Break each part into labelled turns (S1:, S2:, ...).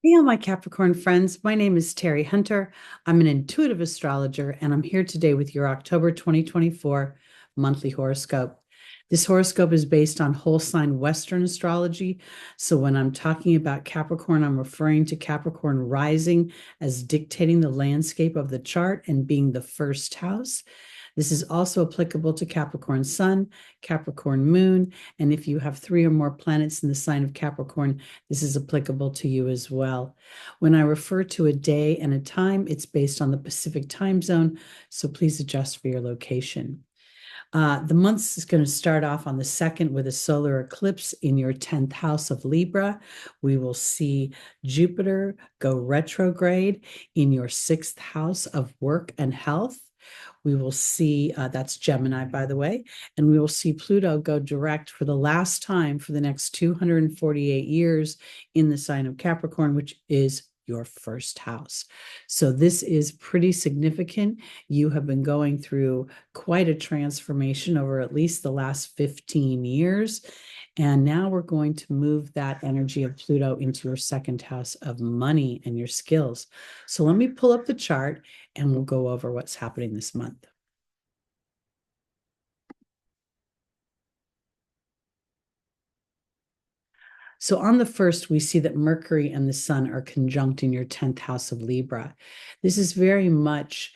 S1: Hey, all my Capricorn friends. My name is Teri Hunter. I'm an intuitive astrologer, and I'm here today with your October 2024 monthly horoscope. This horoscope is based on whole sign Western astrology. So when I'm talking about Capricorn, I'm referring to Capricorn rising as dictating the landscape of the chart and being the first house. This is also applicable to Capricorn Sun, Capricorn Moon, and if you have three or more planets in the sign of Capricorn, this is applicable to you as well. When I refer to a day and a time, it's based on the Pacific time zone, so please adjust for your location. The month is going to start off on the 2nd with a solar eclipse in your 10th house of Libra. We will see Jupiter go retrograde in your 6th house of work and health. We will see, that's Gemini, by the way, and we will see Pluto go direct for the last time for the next 248 years in the sign of Capricorn, which is your first house. So this is pretty significant. You have been going through quite a transformation over at least the last 15 years. And now we're going to move that energy of Pluto into your second house of money and your skills. So let me pull up the chart and we'll go over what's happening this month. So on the 1st, we see that Mercury and the Sun are conjunct in your 10th house of Libra. This is very much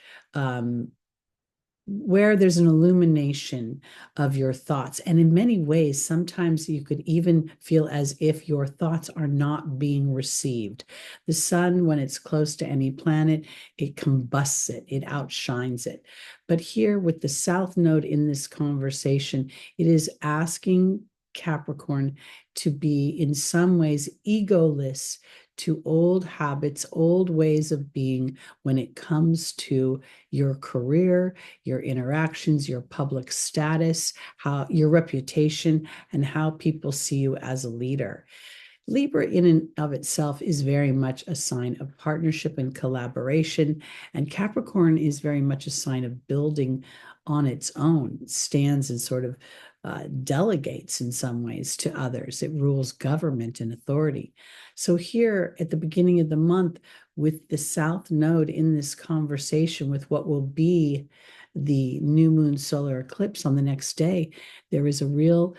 S1: where there's an illumination of your thoughts. And in many ways, sometimes you could even feel as if your thoughts are not being received. The sun, when it's close to any planet, it combusts it, it outshines it. But here with the South Node in this conversation, it is asking Capricorn to be in some ways egoless to old habits, old ways of being when it comes to your career, your interactions, your public status, how your reputation, and how people see you as a leader. Libra, in and of itself, is very much a sign of partnership and collaboration, and Capricorn is very much a sign of building on its own. It stands and sort of delegates in some ways to others. It rules government and authority. So here at the beginning of the month, with the South Node in this conversation with what will be the new moon solar eclipse on the next day, there is a real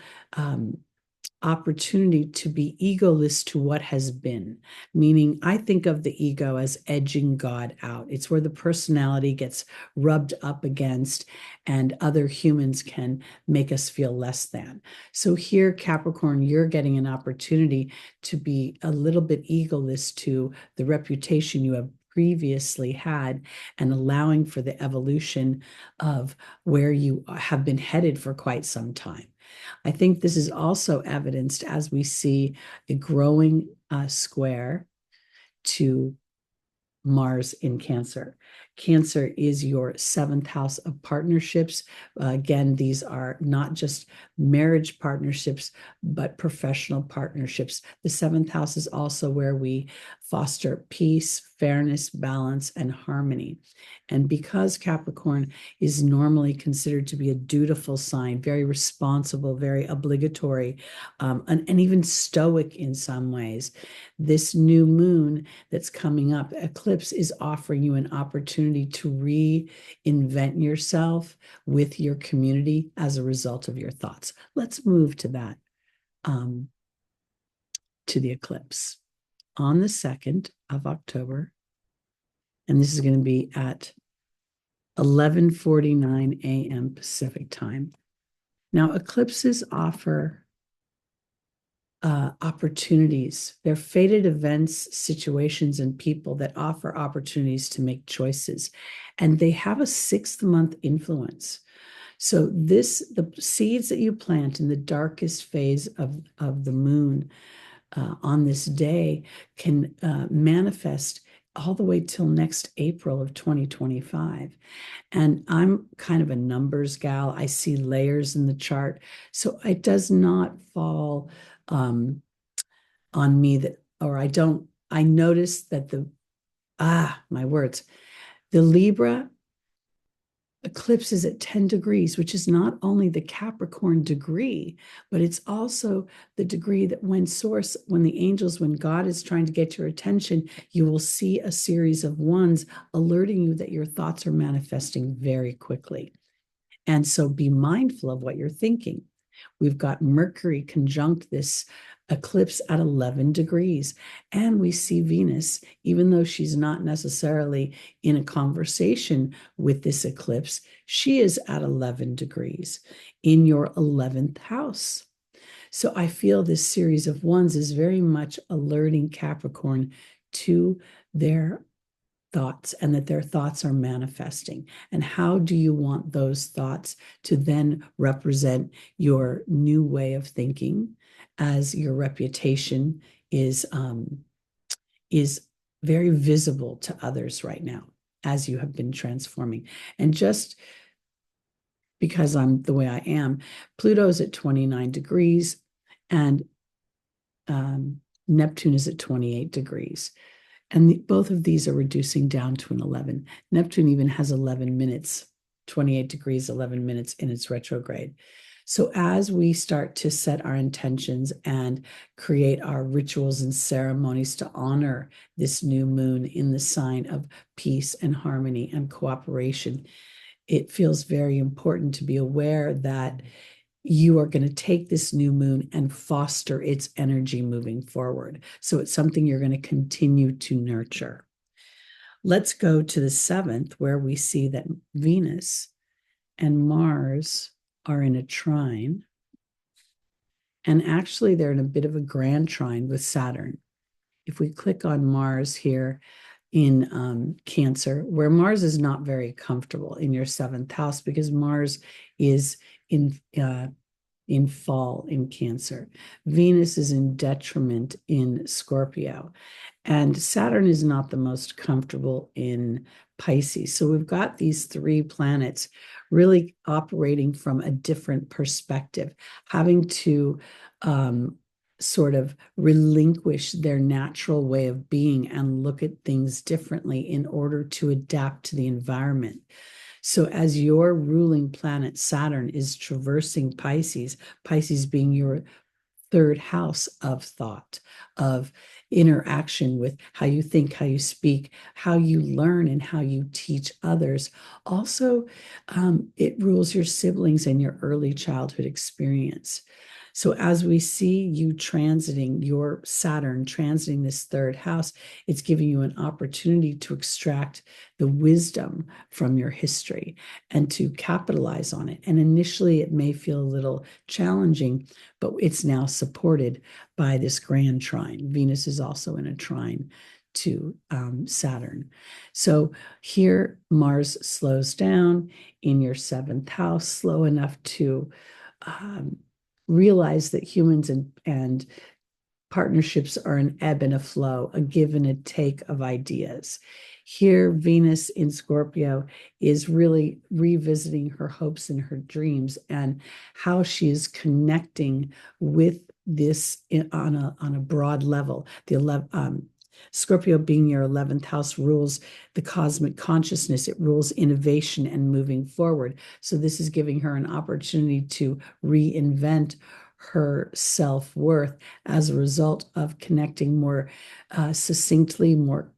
S1: opportunity to be egoless to what has been. Meaning, I think of the ego as edging God out. It's where the personality gets rubbed up against, and other humans can make us feel less than. So, here, Capricorn, you're getting an opportunity to be a little bit egoless to the reputation you have previously had and allowing for the evolution of where you have been headed for quite some time. I think this is also evidenced as we see a growing square to Mars in Cancer. Cancer is your 7th house of partnerships. Again, these are not just marriage partnerships, but professional partnerships. The 7th house is also where we foster peace, fairness, balance, and harmony. And because Capricorn is normally considered to be a dutiful sign, very responsible, very obligatory, and even stoic in some ways, this new moon that's coming up, eclipse, is offering you an opportunity to reinvent yourself with your community as a result of your thoughts. Let's move to that, to the eclipse on the 2nd of October. And this is going to be at 11:49 a.m. Pacific time. Now, eclipses offer opportunities. They're fated events, situations, and people that offer opportunities to make choices. And they have a 6th-month influence. So the seeds that you plant in the darkest phase of the moon on this day can manifest all the way till next April of 2025. And I'm kind of a numbers gal. I see layers in the chart. So it does not fall on me that, or I notice that my words, the Libra eclipse is at 10 degrees, which is not only the Capricorn degree, but it's also the degree that when the angels, when God is trying to get your attention, you will see a series of ones alerting you that your thoughts are manifesting very quickly. And so be mindful of what you're thinking. We've got Mercury conjunct this eclipse at 11 degrees. And we see Venus, even though she's not necessarily in a conversation with this eclipse, she is at 11 degrees in your 11th house. So I feel this series of ones is very much alerting Capricorn to their thoughts and that their thoughts are manifesting. And how do you want those thoughts to then represent your new way of thinking as your reputation is very visible to others right now as you have been transforming. And just because I'm the way I am, Pluto's at 29 degrees and Neptune is at 28 degrees. And both of these are reducing down to an 11. Neptune even has 11 minutes, 28 degrees, 11 minutes in its retrograde. So as we start to set our intentions and create our rituals and ceremonies to honor this new moon in the sign of peace and harmony and cooperation, it feels very important to be aware that you are going to take this new moon and foster its energy moving forward. So it's something you're going to continue to nurture. Let's go to the 7th, where we see that Venus and Mars are in a trine. And actually, they're in a bit of a grand trine with Saturn. If we click on Mars here in Cancer, where Mars is not very comfortable in your 7th house because Mars is in fall in Cancer. Venus is in detriment in Scorpio. And Saturn is not the most comfortable in Pisces. So we've got these 3 planets really operating from a different perspective, having to sort of relinquish their natural way of being and look at things differently in order to adapt to the environment. So as your ruling planet Saturn is traversing Pisces, Pisces being your 3rd house of thought, of interaction with how you think, how you speak, how you learn, and how you teach others. Also, it rules your siblings and your early childhood experience. So as we see you transiting your Saturn, transiting this 3rd house, it's giving you an opportunity to extract the wisdom from your history and to capitalize on it. And initially it may feel a little challenging, but it's now supported by this grand trine. Venus is also in a trine to Saturn. So here Mars slows down in your 7th house, slow enough to realize that humans and partnerships are an ebb and a flow, a give and a take of ideas. Here, Venus in Scorpio is really revisiting her hopes and her dreams and how she is connecting with this on a broad level. Scorpio being your 11th house rules the cosmic consciousness. It rules innovation and moving forward. So this is giving her an opportunity to reinvent her self-worth as a result of connecting more succinctly, more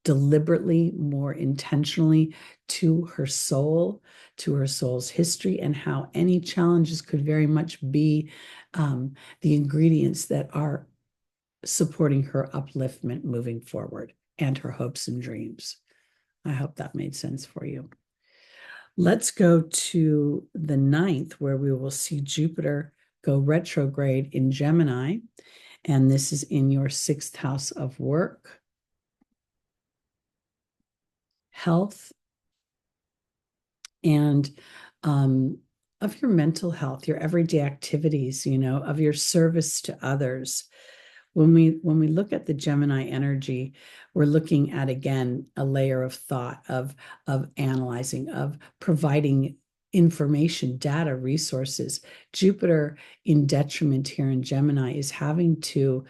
S1: deliberately, more intentionally to her soul, to her soul's history, and how any challenges could very much be the ingredients that are supporting her upliftment moving forward and her hopes and dreams. I hope that made sense for you. Let's go to the 9th, where we will see Jupiter go retrograde in Gemini. And this is in your 6th house of work, health, and of your mental health, your everyday activities, of your service to others. When we look at the Gemini energy, we're looking at, again, a layer of thought, of analyzing, of providing information, data, resources. Jupiter in detriment here in Gemini is having to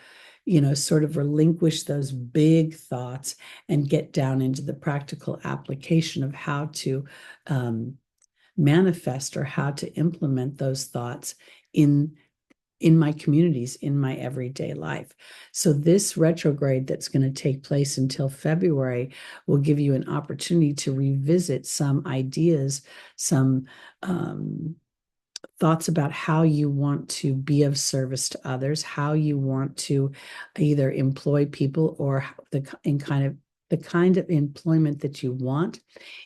S1: sort of relinquish those big thoughts and get down into the practical application of how to manifest or how to implement those thoughts in my communities, in my everyday life. So this retrograde that's going to take place until February will give you an opportunity to revisit some ideas, some thoughts about how you want to be of service to others, how you want to either employ people or the kind of employment that you want.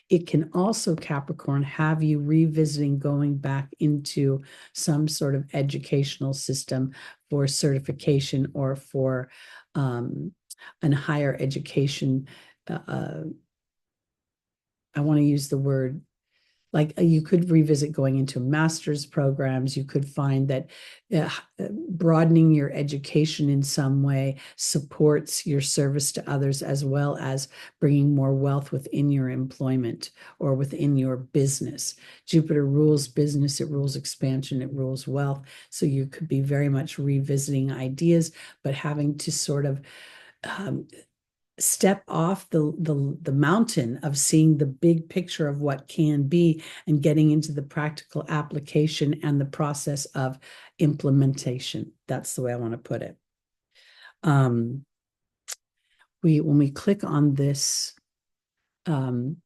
S1: It can also, Capricorn, have you revisiting going back into some sort of educational system for certification or for an higher education. I want to use the word, like you could revisit going into master's programs. You could find that broadening your education in some way supports your service to others, as well as bringing more wealth within your employment or within your business. Jupiter rules business, it rules expansion, it rules wealth. So you could be very much revisiting ideas, but having to sort of step off the mountain of seeing the big picture of what can be and getting into the practical application and the process of implementation. That's the way I want to put it. When we click on this on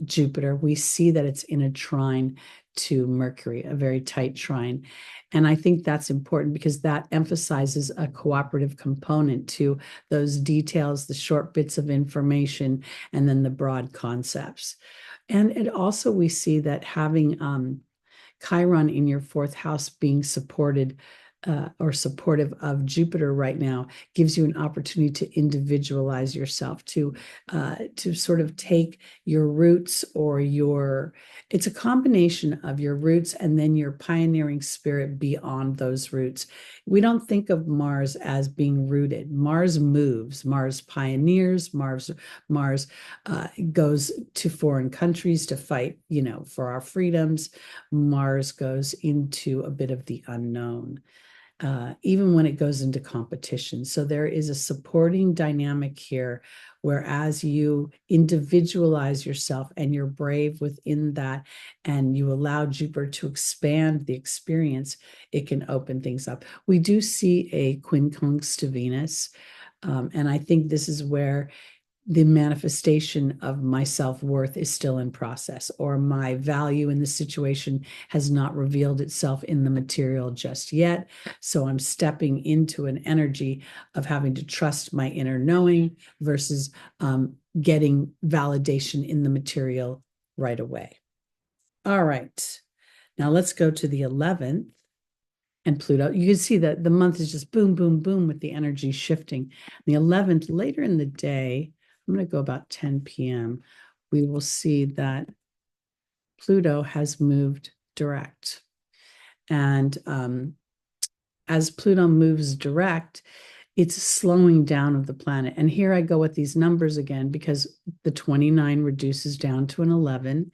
S1: Jupiter, we see that it's in a trine to Mercury, a very tight trine. And I think that's important because that emphasizes a cooperative component to those details, the short bits of information, and then the broad concepts. And it also, we see that having Chiron in your fourth house being supported or supportive of Jupiter right now gives you an opportunity to individualize yourself, to sort of take your roots or it's a combination of your roots and then your pioneering spirit beyond those roots. We don't think of Mars as being rooted. Mars moves, Mars pioneers, Mars goes to foreign countries to fight, for our freedoms. Mars goes into a bit of the unknown. Even when it goes into competition. So there is a supporting dynamic here, whereas you individualize yourself and you're brave within that, and you allow Jupiter to expand the experience, it can open things up. We do see a quincunx to Venus, and I think this is where the manifestation of my self-worth is still in process, or my value in the situation has not revealed itself in the material just yet. So I'm stepping into an energy of having to trust my inner knowing versus getting validation in the material right away. All right. Now let's go to the 11th. And Pluto, you can see that the month is just boom, boom, boom with the energy shifting. The 11th, later in the day, I'm going to go about 10 p.m. We will see that Pluto has moved direct. And as Pluto moves direct, it's slowing down of the planet. And here I go with these numbers again, because the 29 reduces down to an 11,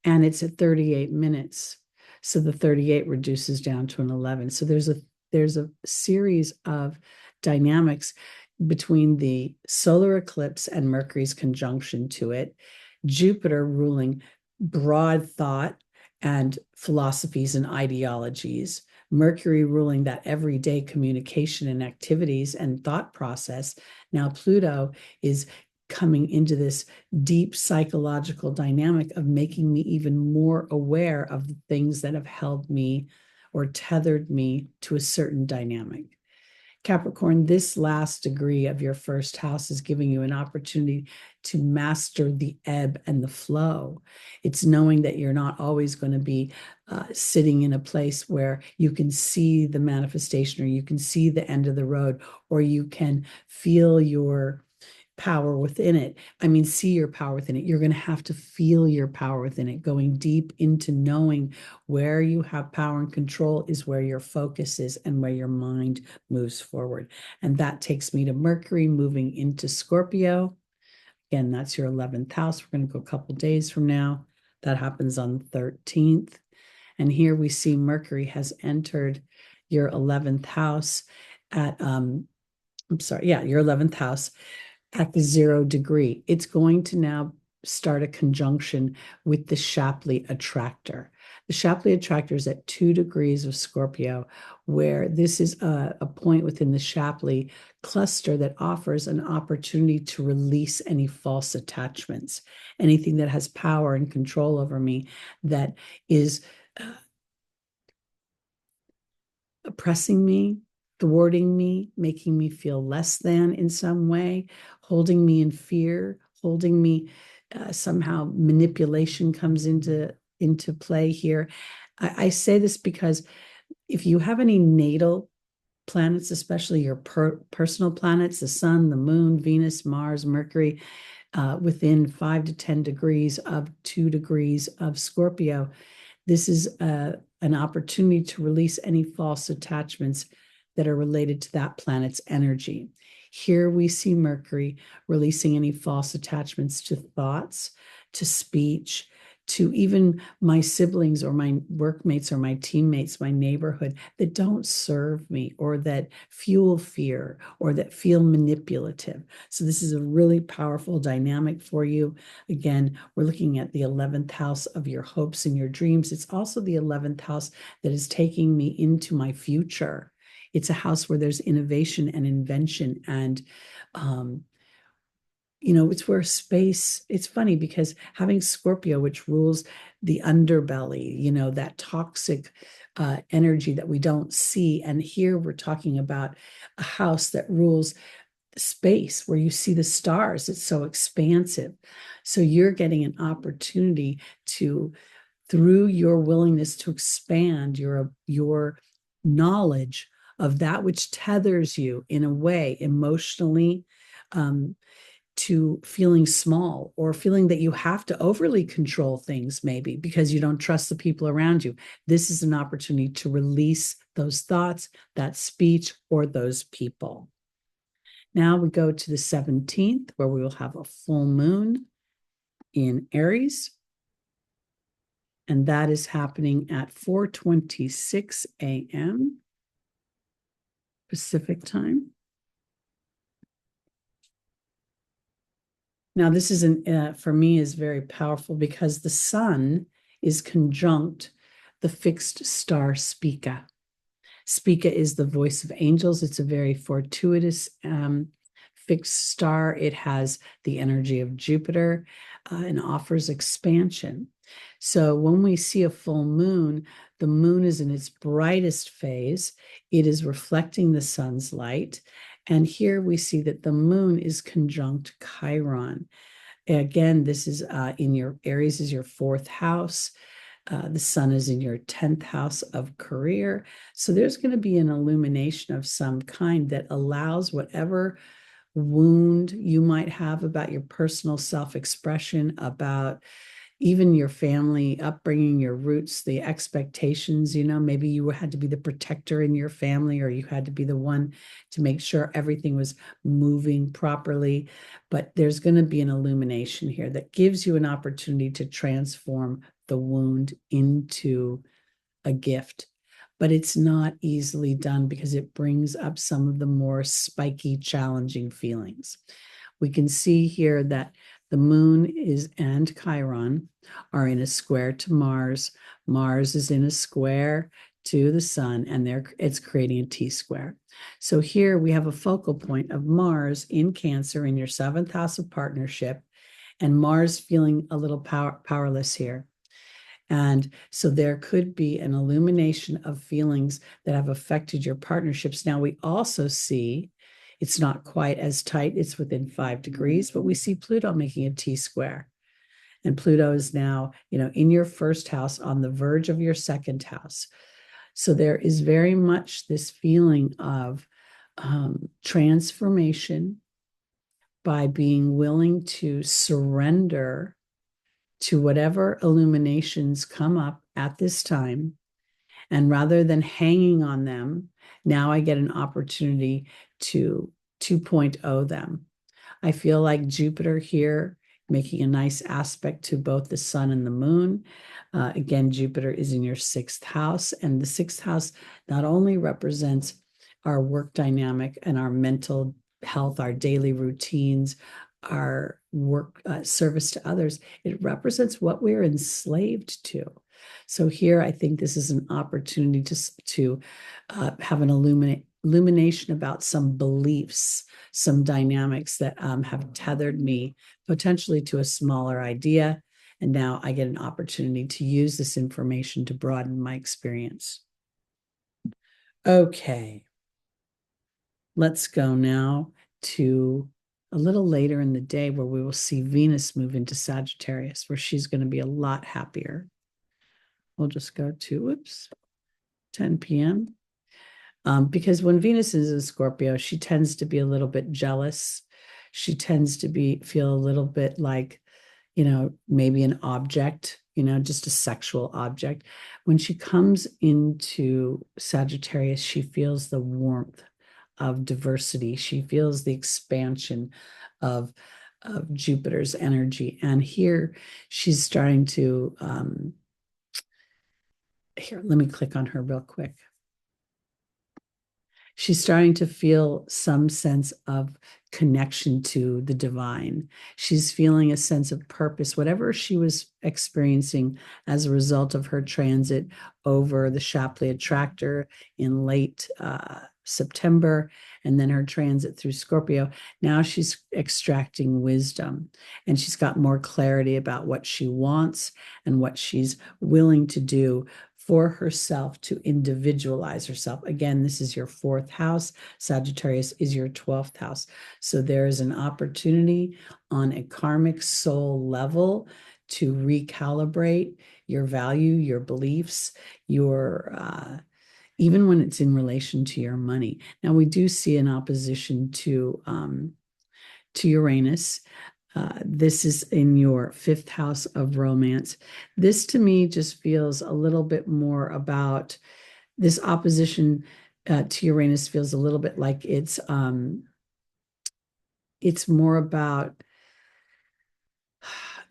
S1: and it's at 38 minutes. So the 38 reduces down to an 11. So there's a series of dynamics between the solar eclipse and Mercury's conjunction to it, Jupiter ruling broad thought and philosophies and ideologies, Mercury ruling that everyday communication and activities and thought process. Now Pluto is coming into this deep psychological dynamic of making me even more aware of the things that have held me or tethered me to a certain dynamic. Capricorn, this last degree of your first house is giving you an opportunity to master the ebb and the flow. It's knowing that you're not always going to be sitting in a place where you can see the manifestation, or you can see the end of the road, or you can feel your power within it. I mean, see your power within it. You're going to have to feel your power within it. Going deep into knowing where you have power and control is where your focus is and where your mind moves forward. And that takes me to Mercury moving into Scorpio. Again, that's your 11th house. We're going to go a couple days from now. That happens on the 13th. And here we see Mercury has entered your 11th house at I'm sorry, yeah, your 11th house at the 0 degree. It's going to now start a conjunction with the Shapley attractor. The Shapley attractor is at 2 degrees of Scorpio, where this is a point within the Shapley cluster that offers an opportunity to release any false attachments, anything that has power and control over me that is oppressing me, thwarting me, making me feel less than in some way, holding me in fear, holding me somehow manipulation comes into play here. I say this because if you have any natal planets, especially your personal planets, the sun, the moon, Venus, Mars, Mercury, within 5 to 10 degrees of 2 degrees of Scorpio, this is an opportunity to release any false attachments that are related to that planet's energy. Here we see Mercury releasing any false attachments to thoughts, to speech, to even my siblings or my workmates or my teammates, my neighborhood that don't serve me or that fuel fear or that feel manipulative. So this is a really powerful dynamic for you. Again, we're looking at the 11th house of your hopes and your dreams. It's also the 11th house that is taking me into my future. It's a house where there's innovation and invention and it's where space, it's funny because having Scorpio, which rules the underbelly, that toxic energy that we don't see. And here we're talking about a house that rules space where you see the stars. It's so expansive. So you're getting an opportunity to, through your willingness to expand your knowledge of that which tethers you in a way emotionally, to feeling small or feeling that you have to overly control things, maybe because you don't trust the people around you. This is an opportunity to release those thoughts, that speech, or those people. Now we go to the 17th, where we will have a full moon in Aries. And that is happening at 4:26 a.m. Pacific time. Now, this is for me is very powerful because the sun is conjunct the fixed star Spica. Spica is the voice of angels. It's a very fortuitous fixed star. It has the energy of Jupiter and offers expansion. So when we see a full moon, the moon is in its brightest phase. It is reflecting the sun's light. And here we see that the moon is conjunct Chiron. Again, this is in your Aries is your 4th house. The sun is in your 10th house of career. So there's going to be an illumination of some kind that allows whatever wound you might have about your personal self-expression, about even your family upbringing, your roots, the expectations, maybe you had to be the protector in your family, or you had to be the one to make sure everything was moving properly. But there's going to be an illumination here that gives you an opportunity to transform the wound into a gift. But it's not easily done because it brings up some of the more spiky, challenging feelings. We can see here that the moon and Chiron are in a square to Mars. Mars is in a square to the sun, and it's creating a T-square. So here we have a focal point of Mars in Cancer in your 7th house of partnership, and Mars feeling a little powerless here. And so there could be an illumination of feelings that have affected your partnerships. Now, we also see it's not quite as tight. It's within 5 degrees, but we see Pluto making a T-square. And Pluto is now, in your 1st house on the verge of your 2nd house. So there is very much this feeling of transformation by being willing to surrender to whatever illuminations come up at this time. And rather than hanging on them, now I get an opportunity to 2.0 them. I feel like Jupiter here making a nice aspect to both the sun and the moon. Again, Jupiter is in your 6th house, and the 6th house not only represents our work dynamic and our mental health, our daily routines, our work service to others. It represents what we're enslaved to. So here, I think this is an opportunity to have an illumination about some beliefs, some dynamics that have tethered me potentially to a smaller idea. And now I get an opportunity to use this information to broaden my experience. Okay, let's go now to a little later in the day where we will see Venus move into Sagittarius, where she's going to be a lot happier. We'll just go to, 10 p.m. Because when Venus is in Scorpio, she tends to be a little bit jealous. She tends to feel a little bit like, maybe an object, just a sexual object. When she comes into Sagittarius, she feels the warmth of diversity. She feels the expansion of Jupiter's energy. And here she's starting to, here, let me click on her real quick. She's starting to feel some sense of connection to the divine. She's feeling a sense of purpose, whatever she was experiencing as a result of her transit over the Shapley attractor in late September, and then her transit through Scorpio. Now she's extracting wisdom, and she's got more clarity about what she wants and what she's willing to do for herself to individualize herself. Again, this is your 4th house. Sagittarius is your 12th house. So there is an opportunity on a karmic soul level to recalibrate your value, your beliefs, your even when it's in relation to your money. Now, we do see an opposition to Uranus. This is in your 5th house of romance. This to me just feels a little bit more about this opposition to Uranus feels a little bit like it's more about,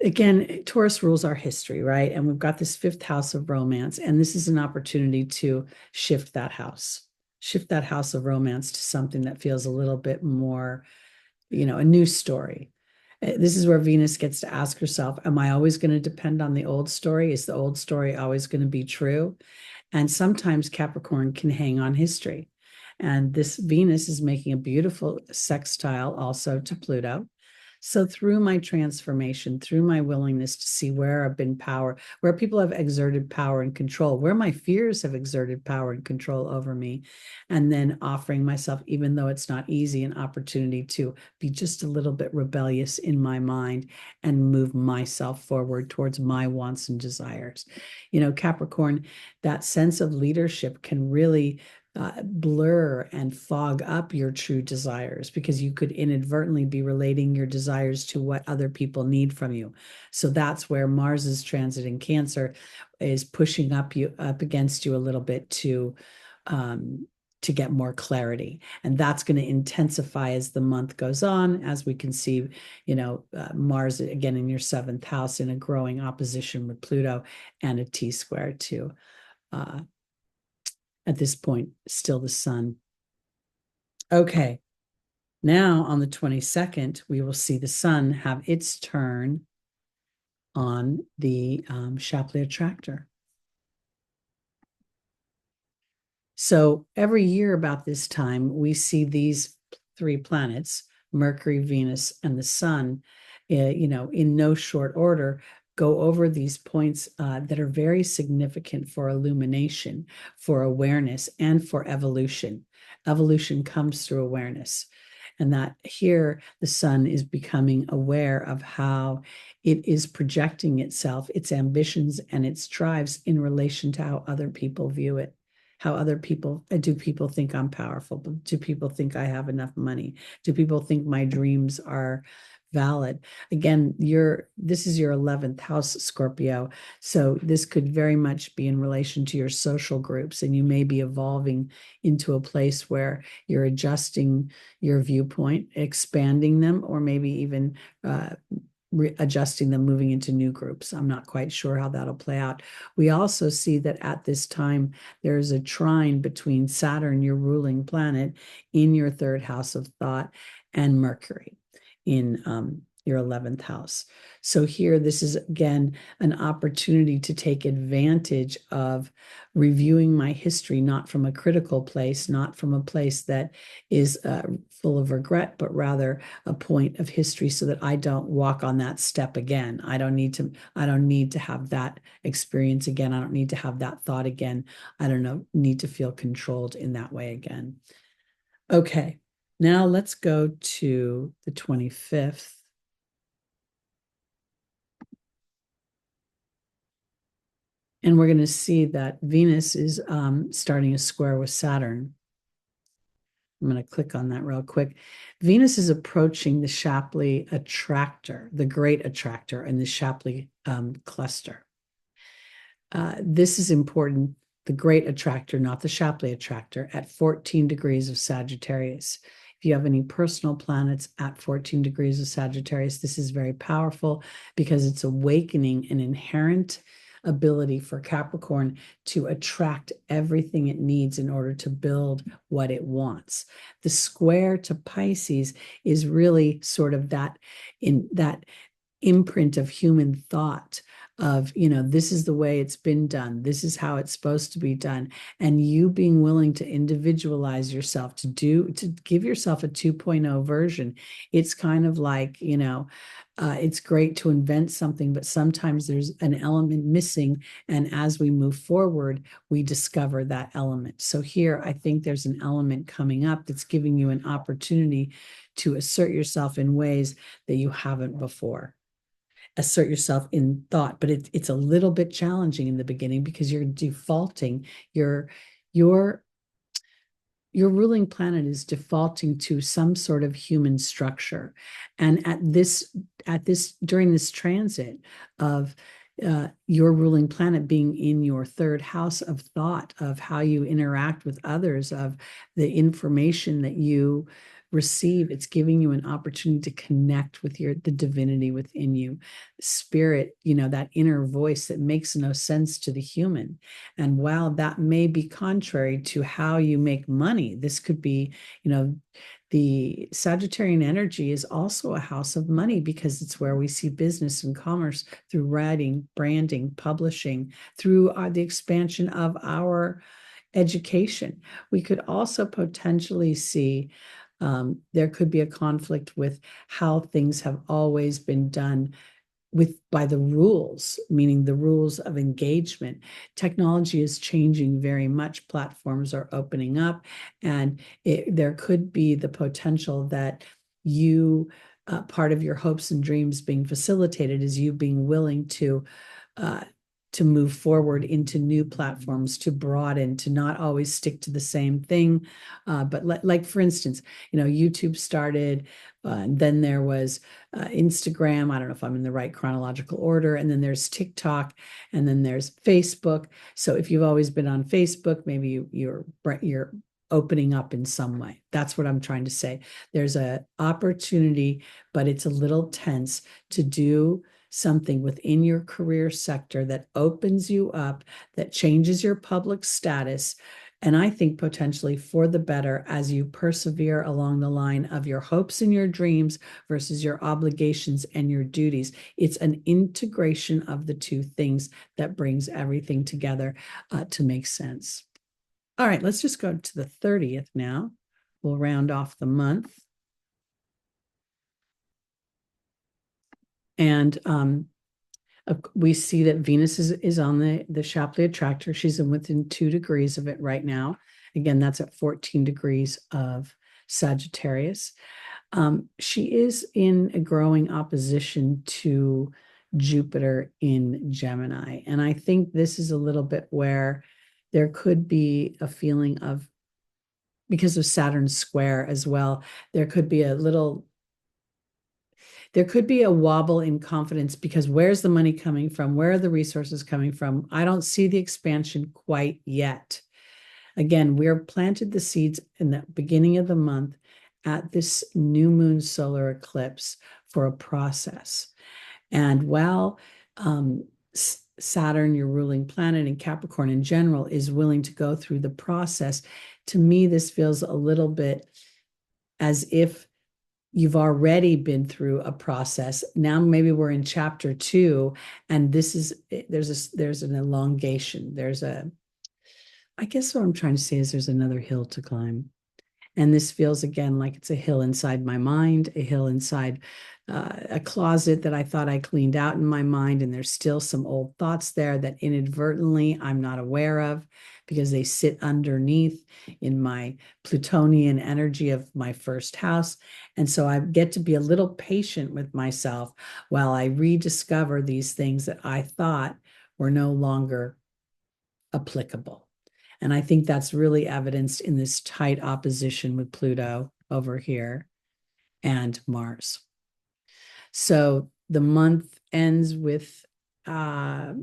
S1: again, Taurus rules our history, right? And we've got this 5th house of romance, and this is an opportunity to shift that house of romance to something that feels a little bit more, a new story. This is where Venus gets to ask herself, am I always going to depend on the old story? Is the old story always going to be true? And sometimes Capricorn can hang on history. And this Venus is making a beautiful sextile also to Pluto. So through my transformation, through my willingness to see where I've been where people have exerted power and control, where my fears have exerted power and control over me, and then offering myself, even though it's not easy, an opportunity to be just a little bit rebellious in my mind and move myself forward towards my wants and desires. Capricorn, that sense of leadership can really blur and fog up your true desires, because you could inadvertently be relating your desires to what other people need from you. So that's where Mars's transit in Cancer is pushing up against you a little bit to get more clarity. And that's going to intensify as the month goes on, as we can see, Mars again in your 7th house in a growing opposition with Pluto and a T-square to at this point, still the sun. Okay, now on the 22nd, we will see the sun have its turn on the Shapley attractor. So every year about this time, we see these 3 planets, Mercury, Venus, and the sun, in no short order, go over these points that are very significant for illumination, for awareness, and for evolution. Evolution comes through awareness. And that here the sun is becoming aware of how it is projecting itself, its ambitions, and its drives in relation to how other people view it. How other people, do people think I'm powerful? Do people think I have enough money? Do people think my dreams are valid? Again, this is your 11th house, Scorpio. So this could very much be in relation to your social groups, and you may be evolving into a place where you're adjusting your viewpoint, expanding them, or maybe even adjusting them, moving into new groups. I'm not quite sure how that'll play out. We also see that at this time, there is a trine between Saturn, your ruling planet, in your third house of thought, and Mercury in your 11th house. So here, this is again an opportunity to take advantage of reviewing my history, not from a critical place, not from a place that is full of regret, but rather a point of history so that I don't walk on that step again. I don't need to have that experience again. I don't need to have that thought again. I don't need to feel controlled in that way again. Okay, now let's go to the 25th. And we're going to see that Venus is starting a square with Saturn. I'm going to click on that real quick. Venus is approaching the Shapley attractor, the great attractor, and the Shapley cluster. This is important, the great attractor, not the Shapley attractor, at 14 degrees of Sagittarius. If you have any personal planets at 14 degrees of Sagittarius, this is very powerful because it's awakening an inherent ability for Capricorn to attract everything it needs in order to build what it wants. The square to Pisces is really sort of that imprint of human thought of, this is the way it's been done. This is how it's supposed to be done. And you being willing to individualize yourself, to give yourself a 2.0 version. It's kind of like, it's great to invent something, but sometimes there's an element missing. And as we move forward, we discover that element. So here, I think there's an element coming up that's giving you an opportunity to assert yourself in ways that you haven't before. Assert yourself in thought, but it's a little bit challenging in the beginning because you're defaulting. Your ruling planet is defaulting to some sort of human structure, and during this transit of your ruling planet being in your third house of thought, of how you interact with others, of the information that you receive, it's giving you an opportunity to connect with the divinity within you, spirit, that inner voice that makes no sense to the human. And while that may be contrary to how you make money, this could be, the Sagittarian energy is also a house of money because it's where we see business and commerce through writing, branding, publishing, through the expansion of our education. We could also potentially see there could be a conflict with how things have always been done by the rules, meaning the rules of engagement. Technology is changing very much. Platforms are opening up, and there could be the potential that part of your hopes and dreams being facilitated is you being willing to move forward into new platforms, to broaden, to not always stick to the same thing. But like, for instance, YouTube started, and then there was Instagram. I don't know if I'm in the right chronological order. And then there's TikTok, and then there's Facebook. So if you've always been on Facebook, maybe you're opening up in some way. That's what I'm trying to say. There's an opportunity, but it's a little tense to do something within your career sector that opens you up, that changes your public status, and I think potentially for the better as you persevere along the line of your hopes and your dreams versus your obligations and your duties. It's an integration of the two things that brings everything together to make sense. All right, let's just go to the 30th now. We'll round off the month. And we see that Venus is on the Shapley attractor. She's within 2 degrees of it right now. Again, that's at 14 degrees of Sagittarius. She is in a growing opposition to Jupiter in Gemini. And I think this is a little bit where there could be a feeling of, because of Saturn's square as well, there could be a wobble in confidence because where's the money coming from? Where are the resources coming from? I don't see the expansion quite yet. Again, we're planted the seeds in the beginning of the month at this new moon solar eclipse for a process. And while Saturn, your ruling planet, and Capricorn in general, is willing to go through the process, to me, this feels a little bit as if you've already been through a process. Now maybe we're in chapter 2, and there's an elongation. I guess what I'm trying to say is there's another hill to climb. And this feels again like it's a hill inside my mind, a hill inside a closet that I thought I cleaned out in my mind. And there's still some old thoughts there that inadvertently I'm not aware of because they sit underneath in my Plutonian energy of my first house. And so I get to be a little patient with myself while I rediscover these things that I thought were no longer applicable. And I think that's really evidenced in this tight opposition with Pluto over here and Mars. So the month ends with, well,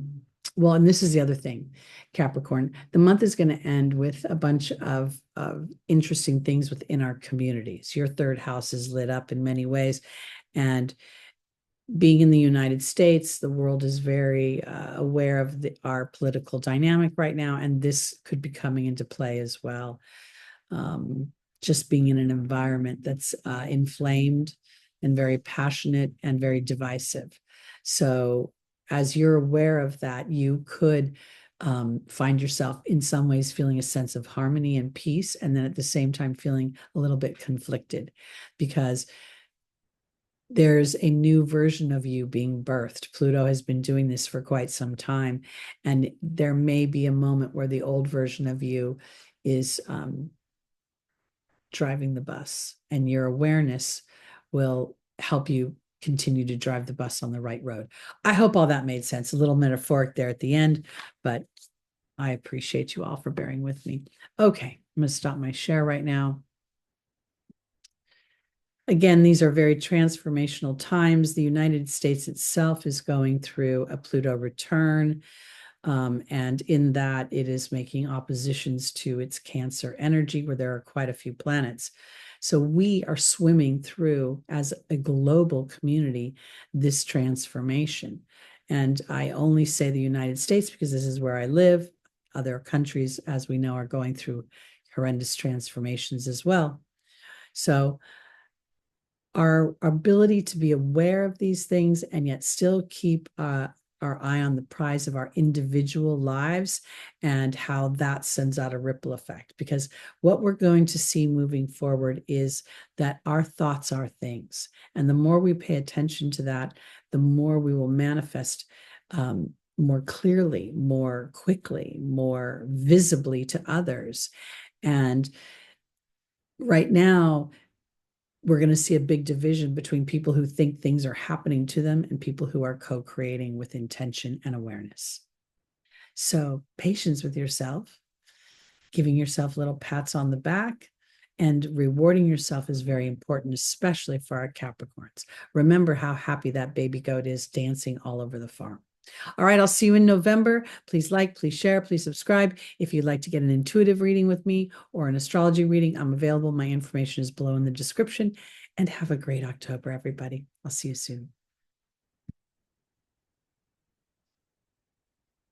S1: and this is the other thing, Capricorn, the month is going to end with a bunch of interesting things within our communities. Your third house is lit up in many ways. And being in the United States, the world is very aware of our political dynamic right now, and this could be coming into play as well. Just being in an environment that's inflamed and very passionate and very divisive. So as you're aware of that, you could find yourself in some ways feeling a sense of harmony and peace, and then at the same time feeling a little bit conflicted because there's a new version of you being birthed. Pluto has been doing this for quite some time, and there may be a moment where the old version of you is driving the bus, and your awareness will help you continue to drive the bus on the right road. I hope all that made sense. A little metaphoric there at the end, but I appreciate you all for bearing with me. Okay, I'm going to stop my share right now. Again, these are very transformational times. The United States itself is going through a Pluto return. And in that, it is making oppositions to its Cancer energy, where there are quite a few planets. So we are swimming through, as a global community, this transformation. And I only say the United States because this is where I live. Other countries, as we know, are going through horrendous transformations as well. So our ability to be aware of these things and yet still keep our eye on the prize of our individual lives and how that sends out a ripple effect. Because what we're going to see moving forward is that our thoughts are things. And the more we pay attention to that, the more we will manifest more clearly, more quickly, more visibly to others. And right now, we're going to see a big division between people who think things are happening to them and people who are co-creating with intention and awareness. So patience with yourself, giving yourself little pats on the back, and rewarding yourself is very important, especially for our Capricorns. Remember how happy that baby goat is dancing all over the farm. All right, I'll see you in November. Please like, please share, please subscribe. If you'd like to get an intuitive reading with me or an astrology reading, I'm available. My information is below in the description. And have a great October, everybody. I'll see you soon.